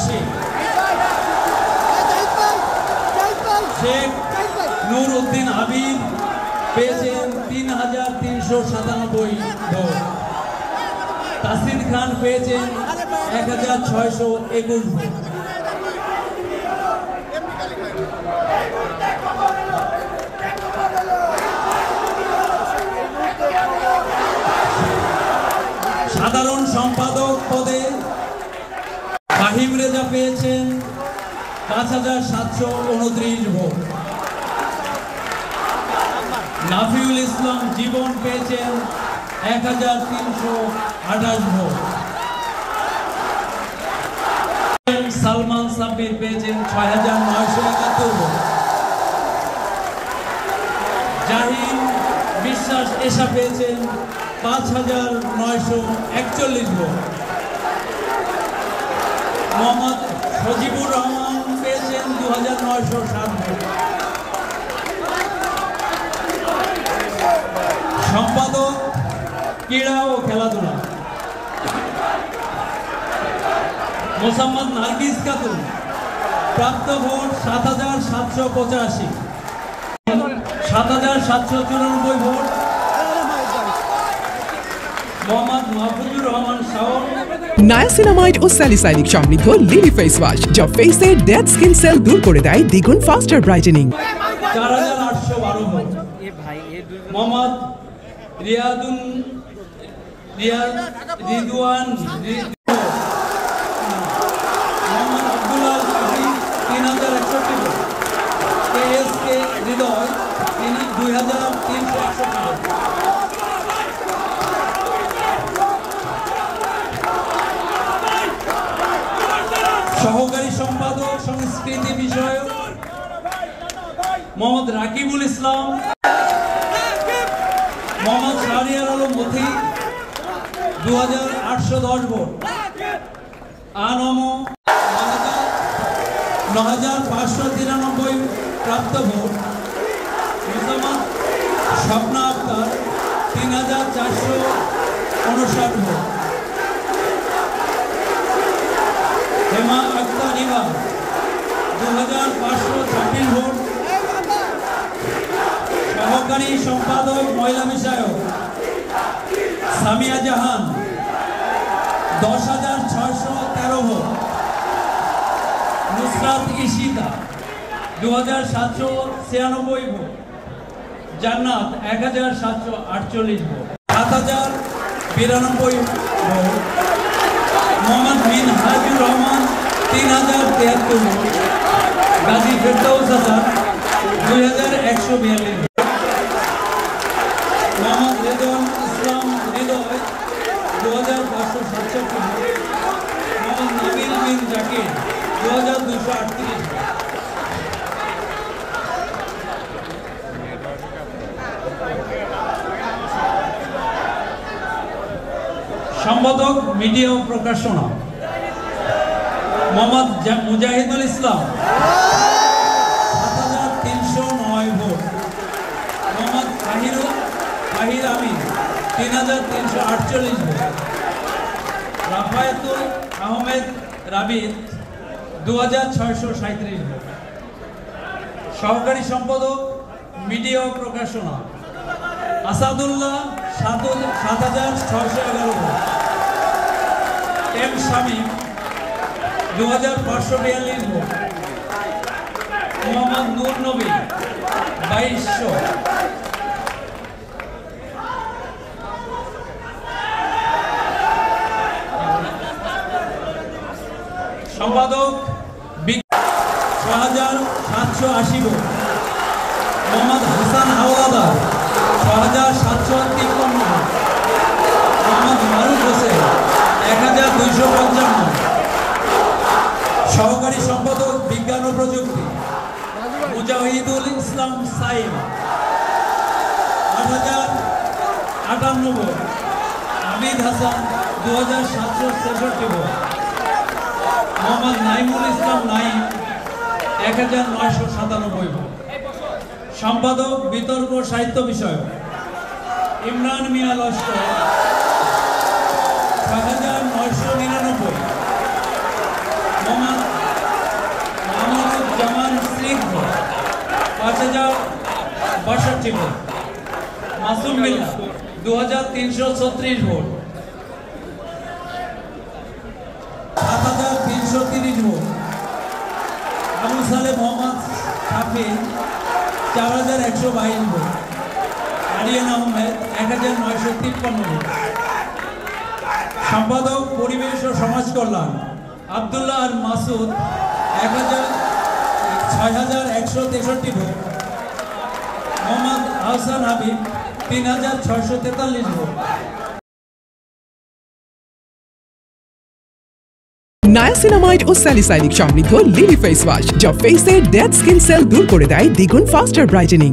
আশিক। শেখ নূর উদ্দিন হাবিব পেয়েছেন ৩,৩৯৭ ভোট। তাসির খান পেয়েছেন ১,৬২১ ভোট। সাধারণ সম্পাদক পদে ফাহিম রেজা পেয়েছেন ৫,৭২৯ ভোট। নাফিউল ইসলাম জীবন পেয়েছেন ১,৩২৮ ভোট। সালমান সাব্বির পেয়েছেন ৬,৯৭১ ভোট। জাহিন বিশ্বাস এশা পেয়েছেন ৫,৯৪১ ভোট। মোহাম্মদ সজিবুর রহমান পেয়েছেন ২,৯০৭ ভোট। সম্পাদক ক্রীড়া ও খেলাধুলা মোসাম্মদ নার্গিস খাতুন প্রাপ্ত ভোট ৭,৭৮৫, ৭,৭৯৪ ভোট। মোহাম্মদ মাহফুজুর রহমান শাওন নায়াসিনামাইড ও স্যালিসাইলিক সমৃদ্ধ লিলি ফেস ওয়াশ যা ফেসের ডেড স্কিন সেল দূর করে দেয় দ্বিগুণ ফাস্টার ব্রাইটেনিং। ৪,৮১২ ভোট। মোহাম্মদ রিদওয়ান মোহাম্মদ আব্দুল্লাহ ৩,০৬১ ভোট। KSK হৃদয় ২,৩৬১ ভোট। সহকারী সম্পাদক সংস্কৃতি বিষয়ক মোহাম্মদ রাকিবুল ইসলাম, মোহাম্মদ শাহরিয়ার আলম মথি ২,৮১০ ভোট। আনম ৯,৫৯৩ প্রাপ্ত ভোট। মুসাম্মদ স্বপ্না আক্তার ৩,৪৫৯ ভোট। হেমা আক্তার ইভা ২,৫২৬ ভোট। সহকারী সম্পাদক মহিলা বিষয়ক সামিয়া জাহান ১০,৬১৩ ভোট। নুসরাত ইশিতা ২,৭৯৬ ভোট। জান্নাত ১,৭৪৮ ভোট। ৭,০৯২ ভোট। মোহাম্মদ মিনহাজুর রহমান ৩,০৭৩ ভোট। গাজী ফেরদৌস হাসান ২,১৪২ ভোট। মোহাম্মদ রেদওয়ান ইসলাম হৃদয় ২,৫৬৭ ভোট। মোহাম্মদ নাবিল বিন জাকির ২,২৩৮ ভোট। সম্পাদক মিডিয়া ও প্রকাশনা মোহাম্মদ মুজাহিদুল ইসলাম ৭,৩০৯ ভোট। মোহাম্মদ তাহির আমিন ৩,৩৪৮ ভোট। রাফায়েতুল আহমেদ রাবিদ ২,৬৩৭ ভোট। সহকারী সম্পাদক মিডিয়া ও প্রকাশনা আসাদুল্লাহ ৭,৬১১ ভোট। এম শামীম ২,৫৪২ ভোট। মোহাম্মদ নূর নবী ২,২০০। সম্পাদক ৬,৭৮০ ভোট। মোহাম্মদ হাসান হাওলাদার ৬,৭৫৩ ভোট। মোহাম্মদ মারুফ হোসেন ১,২৫৫। সহকারী সম্পাদক বিজ্ঞান ও প্রযুক্তি মুজাহিদুল ইসলাম সাইম ৮,০৫৮ ভোট। আবিদ হাসান ২,৭৬৬ ভোট। মোহাম্মদ নাইমুল ইসলাম নাইম ১,৯৯৭ ভোট। সম্পাদক বিতর্ক সাহিত্য বিষয়ক ইমরান মিয়া লস্কর ৬,৯৯৯। মোহাম্মদ স্নিগ্ধ 5062 ভোট। মাসুম বিল্লাহ 2336 ভোট। 7330 ভোট। আবু সালে মোহাম্মদ শাফি 4122 ভোট। আরিয়ান আহমেদ 1953 ভোট। সম্পাদক পরিবেশ ও সমাজ কল্যাণ আব্দুল্লাহ আর মাসুদ 6163 ভোট। মোহাম্মদ আহসান হাবিব 3643 ভোট। নায়াসিনামাইড ও স্যালিসাইলিক সমৃদ্ধ লিলি ফেস ওয়াশ, যা ফেসের ডেড স্কিন সেল দূর করে দেয় দ্বিগুণ ফাস্টার ব্রাইটেনিং।